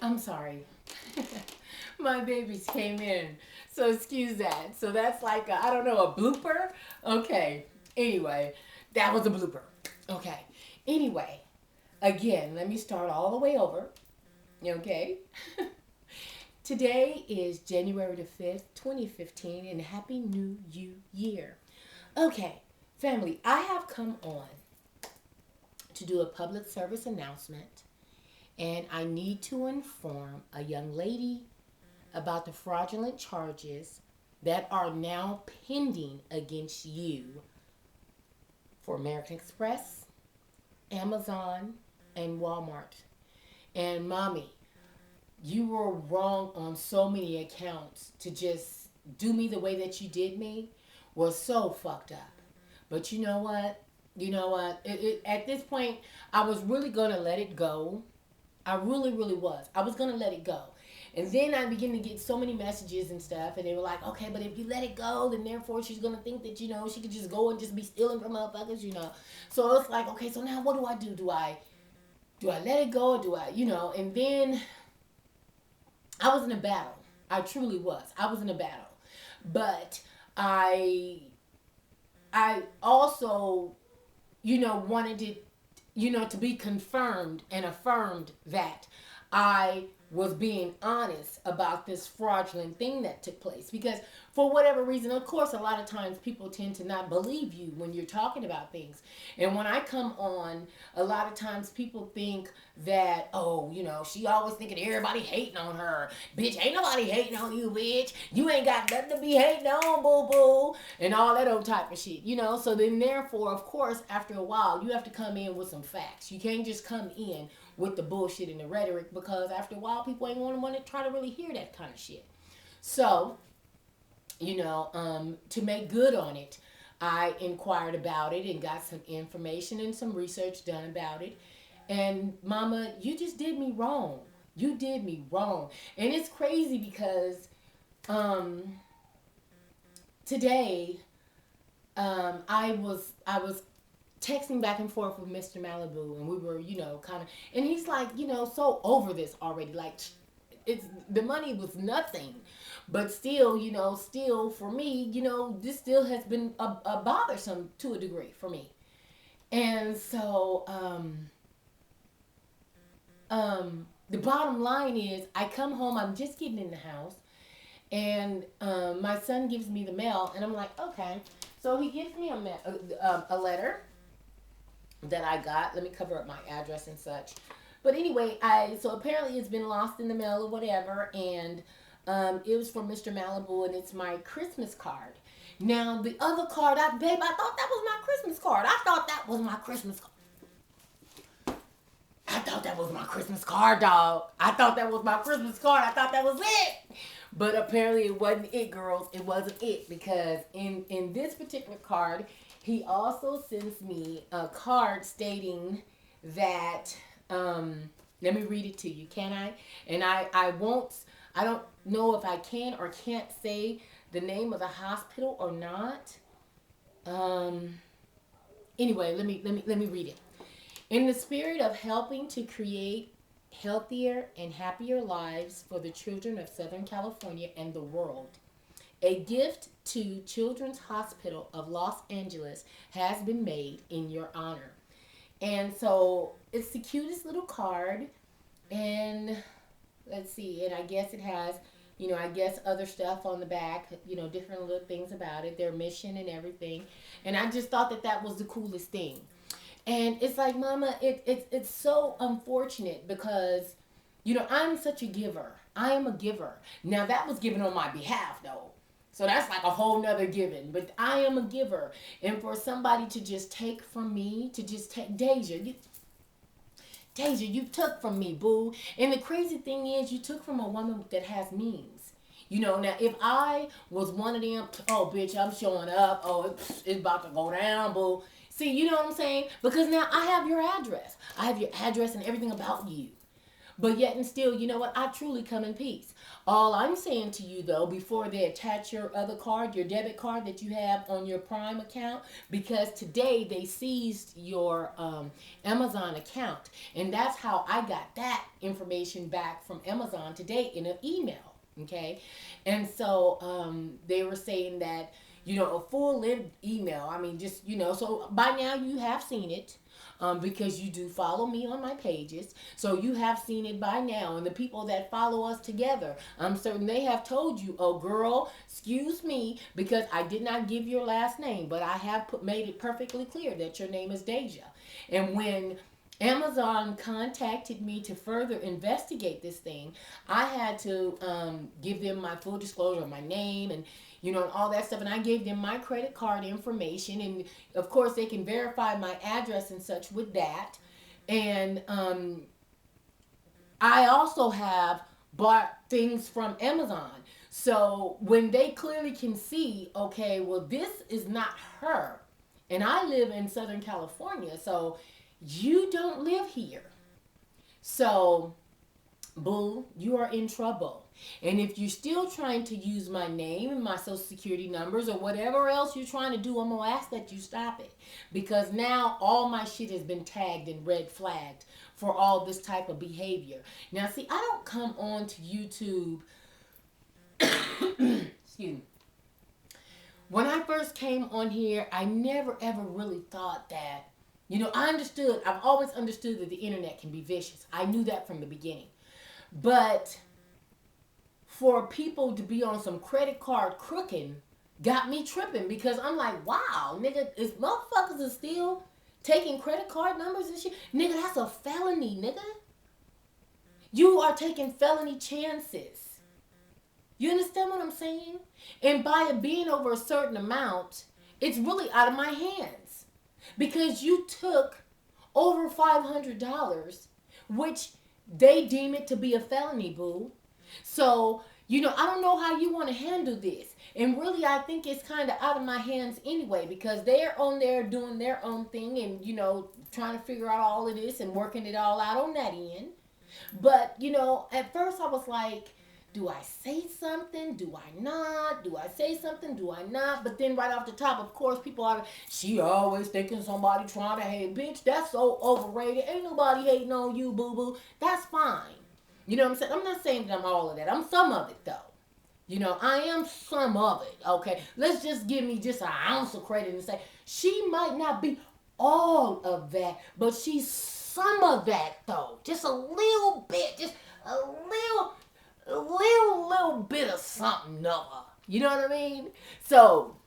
I'm sorry. My babies came in. So excuse that. So that's like, I don't know, a blooper? Okay. Anyway, that was a blooper. Okay. Anyway, again, let me start all the way over. Okay. Today is January the 5th, 2015, and Happy New You Year. Okay, family, I have come on to do a public service announcement, and I need to inform a young lady about the fraudulent charges that are now pending against you for American Express, Amazon, and Walmart. And mommy, you were wrong on so many accounts. To just do me the way that you did me was so fucked up. But you know what? You know what? At this point, I was really going to let it go. I really, really was. I was going to let it go. And then I began to get so many messages and stuff, and they were like, okay, but if you let it go, then therefore she's going to think that, she could just go and just be stealing from motherfuckers. So it's like, okay, so now what do I do? Do I let it go, or do I? And then I was in a battle. I truly was. I was in a battle. But I I also, wanted it, to be confirmed and affirmed that I was being honest about this fraudulent thing that took place. Because for whatever reason, of course, a lot of times people tend to not believe you when you're talking about things. And when I come on, a lot of times people think that, oh, she always thinking everybody hating on her. Bitch, ain't nobody hating on you, bitch. You ain't got nothing to be hating on, boo boo. And all that old type of shit. So then, therefore, of course, after a while, you have to come in with some facts. You can't just come in with the bullshit and the rhetoric, because after a while, people ain't going to want to try to really hear that kind of shit. So, to make good on it, I inquired about it and got some information and some research done about it. And mama, you just did me wrong. You did me wrong. And it's crazy because um, today I was texting back and forth with Mr. Malibu, and we were, kind of, and he's like, so over this already. Like, it's the money was nothing, but still, still for me, this still has been a bothersome to a degree for me. And so, the bottom line is, I come home, I'm just getting in the house, and my son gives me the mail, and I'm like, okay. So he gives me a letter that I got. Let me cover up my address and such. But anyway, so apparently it's been lost in the mail or whatever, and it was from Mr. Malibu, and it's my Christmas card. Now the other card, I thought that was my Christmas card. I thought that was my Christmas card. I thought that was my Christmas card, dog. I thought that was my Christmas card. I thought that was it. But apparently it wasn't it, girls. It wasn't it, because in this particular card, he also sends me a card stating that, let me read it to you, can I? And I won't, I don't know if I can or can't say the name of the hospital or not. Um, anyway, let me read it. In the spirit of helping to create healthier and happier lives for the children of Southern California and the world, a gift to Children's Hospital of Los Angeles has been made in your honor. And so it's the cutest little card. And let's see, and I guess it has, I guess other stuff on the back, different little things about it, their mission and everything. And I just thought that that was the coolest thing. And it's like, mama, it's so unfortunate because, I'm such a giver. I am a giver. Now, that was given on my behalf, though. So that's like a whole nother giving. But I am a giver. And for somebody to just take from me, to just take, Deja, you took from me, boo. And the crazy thing is, you took from a woman that has means. Now if I was one of them, oh, bitch, I'm showing up. Oh, it's about to go down, boo. See, you know what I'm saying? Because now I have your address. I have your address and everything about you. But yet and still, you know what? I truly come in peace. All I'm saying to you though, before they attach your other card, your debit card that you have on your Prime account, because today they seized your Amazon account, and that's how I got that information back from Amazon today in an email. Okay, and so they were saying that, you know, a full length email. I mean, just, you know, so by now you have seen it, because you do follow me on my pages. So you have seen it by now. And the people that follow us together, I'm certain they have told you, oh, girl, excuse me, because I did not give your last name, but I have made it perfectly clear that your name is Deja. And when Amazon contacted me to further investigate this thing, I had to give them my full disclosure of my name and, you know, and all that stuff. And I gave them my credit card information. And of course, they can verify my address and such with that. And I also have bought things from Amazon. So when they clearly can see, okay, well, this is not her. And I live in Southern California. So you don't live here. So, boo, you are in trouble. And if you're still trying to use my name and my social security numbers or whatever else you're trying to do, I'm going to ask that you stop it. Because now all my shit has been tagged and red flagged for all this type of behavior. Now, see, I don't come on to YouTube. Excuse me. When I first came on here, I never ever really thought that, you know, I've always understood that the internet can be vicious. I knew that from the beginning. But for people to be on some credit card crooking got me tripping, because I'm like, wow, nigga, is motherfuckers are still taking credit card numbers and shit? Nigga, that's a felony, nigga. You are taking felony chances. You understand what I'm saying? And by it being over a certain amount, it's really out of my hands. Because you took over $500, which they deem it to be a felony, boo. So, you know, I don't know how you want to handle this. And really, I think it's kind of out of my hands anyway, because they're on there doing their own thing and, you know, trying to figure out all of this and working it all out on that end. But, you know, at first I was like, do I say something? Do I not? Do I say something? Do I not? But then right off the top, of course, people are, she always thinking somebody trying to hate. Bitch, that's so overrated. Ain't nobody hating on you, boo-boo. That's fine. You know what I'm saying? I'm not saying that I'm all of that. I'm some of it, though. You know, I am some of it, okay? Let's just give me just an ounce of credit and say, she might not be all of that, but she's some of that, though. Just a little bit. Just a little bit of something, Noah. You know what I mean? So,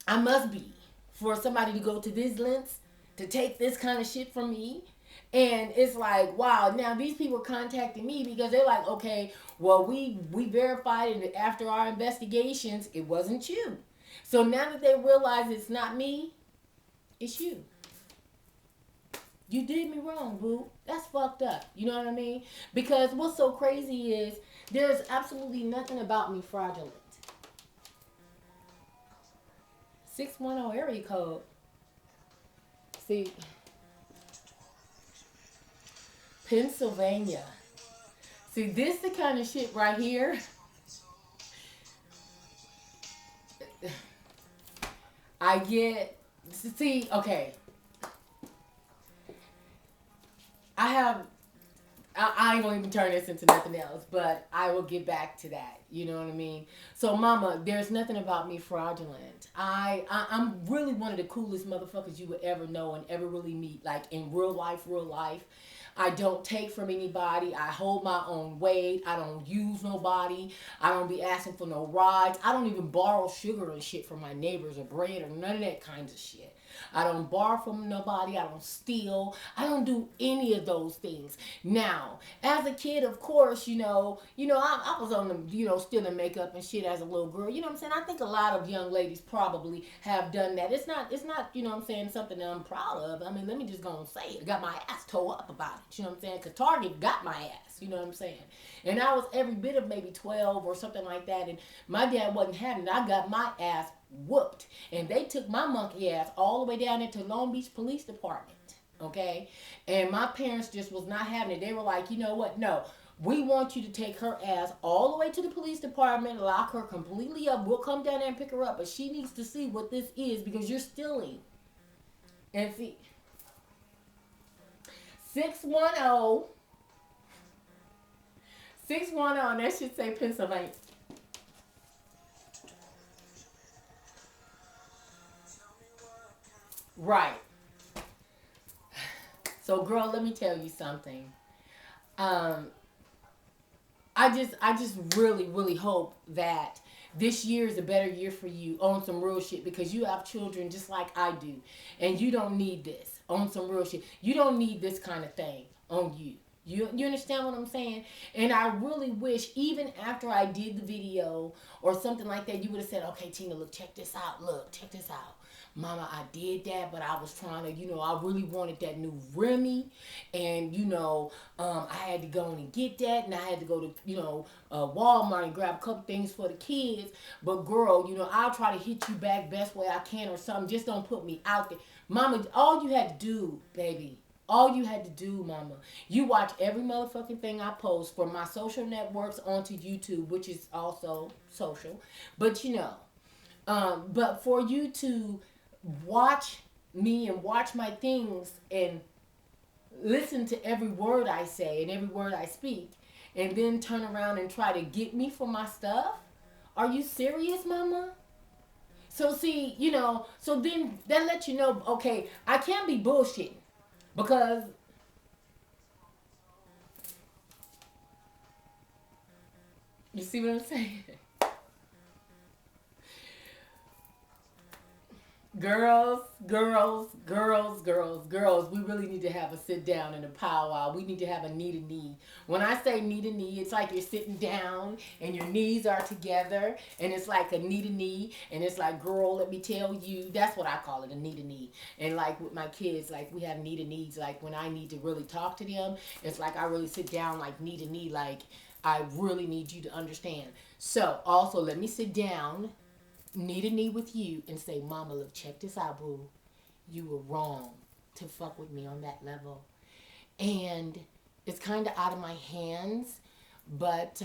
I must be, for somebody to go to these lengths to take this kind of shit from me. And it's like, wow, now these people are contacting me because they're like, okay, well, we verified it after our investigations, it wasn't you. So now that they realize it's not me, it's you. You did me wrong, boo. That's fucked up. You know what I mean? Because what's so crazy is there's absolutely nothing about me fraudulent. 610 area code. See, Pennsylvania. See, this the kind of shit right here. I get, see, okay. I ain't gonna even turn this into nothing else, but I will get back to that. You know what I mean? So, mama, there's nothing about me fraudulent. I'm really one of the coolest motherfuckers you would ever know and ever really meet, like in real life, real life. I don't take from anybody. I hold my own weight. I don't use nobody. I don't be asking for no rides. I don't even borrow sugar and shit from my neighbors or bread or none of that kinds of shit. I don't borrow from nobody. I don't steal. I don't do any of those things. Now, as a kid, of course, I was on the, stealing makeup and shit as a little girl. You know what I'm saying? I think a lot of young ladies probably have done that. It's not, you know what I'm saying, something that I'm proud of. I mean, let me just go and say it. I got my ass tore up about it. You know what I'm saying? Because Target got my ass. You know what I'm saying? And I was every bit of maybe 12 or something like that. And my dad wasn't having it. I got my ass whooped. And they took my monkey ass all the way down into Long Beach Police Department. Okay? And my parents just was not having it. They were like, you know what? No. We want you to take her ass all the way to the police department, lock her completely up. We'll come down there and pick her up. But she needs to see what this is because you're stealing. And see, 610 610, that should say Pennsylvania. Right. So, girl, let me tell you something. Um, I just really, really hope that this year is a better year for you on some real shit because you have children just like I do, and you don't need this on some real shit. You don't need this kind of thing on you. You understand what I'm saying? And I really wish, even after I did the video or something like that, you would have said, okay, Tina, look, check this out. Look, check this out. Mama, I did that, but I was trying to, I really wanted that new Remy. And, I had to go in and get that. And I had to go to, Walmart and grab a couple things for the kids. But, girl, I'll try to hit you back best way I can or something. Just don't put me out there. Mama, all you had to do, baby, all you had to do, mama, you watch every motherfucking thing I post from my social networks onto YouTube, which is also social. But but for you to watch me and watch my things and listen to every word I say and every word I speak, and then turn around and try to get me for my stuff, are you serious, mama? So see, so then that lets you know, okay, I can't be bullshitting because you see what I'm saying? Girls, girls, girls, girls, girls, we really need to have a sit down and a powwow. We need to have a knee to knee. When I say knee to knee, it's like you're sitting down and your knees are together and it's like a knee to knee. And it's like, girl, let me tell you, that's what I call it, a knee to knee. And like with my kids, like we have knee to knees. Like when I need to really talk to them, it's like I really sit down like knee to knee. Like I really need you to understand. So also let me sit down knee to knee with you and say, Mama, look, check this out, boo. You were wrong to fuck with me on that level. And it's kind of out of my hands, but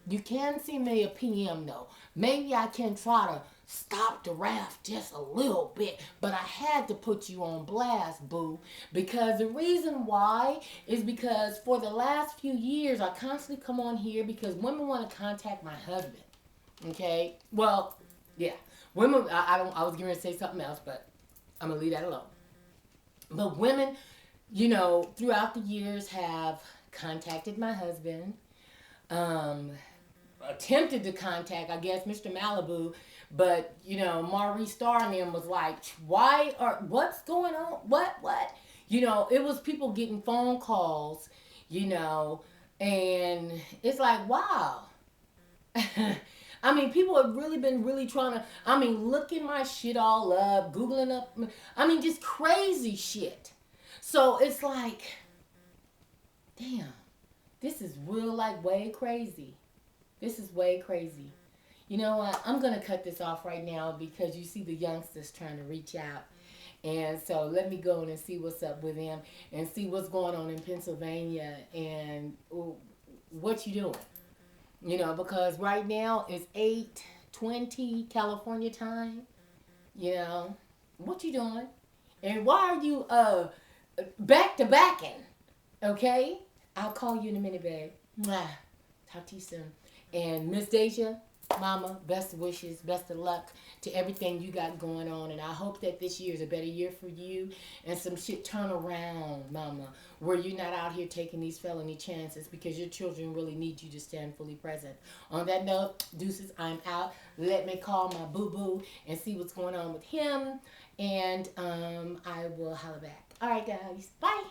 you can see me a PM though. Maybe I can try to stop the wrath just a little bit, but I had to put you on blast, boo, because the reason why is because for the last few years I constantly come on here because women want to contact my husband. Okay, well, yeah, women. I don't. I was going to say something else, but I'm gonna leave that alone. But women, throughout the years have contacted my husband, um, attempted to contact, I guess, Mr. Malibu, but Maurice Starr and them was like, what's going on? What? It was people getting phone calls, and it's like, wow. I mean, people have really been really trying to, looking my shit all up, Googling up, just crazy shit. So it's like, damn, this is real, like, way crazy. This is way crazy. You know what? I'm going to cut this off right now because you see the youngsters trying to reach out. And so let me go in and see what's up with them and see what's going on in Pennsylvania and what you doing. Because right now it's 8:20 California time. What you doing? And why are you back to backing? Okay? I'll call you in a minute, babe. Mwah. Talk to you soon. And Miss Deja, Mama, best wishes, best of luck to everything you got going on. And I hope that this year is a better year for you and some shit turn around, Mama, where you're not out here taking these felony chances because your children really need you to stand fully present. On that note, deuces, I'm out. Let me call my boo-boo and see what's going on with him. And I will holler back. All right, guys. Bye.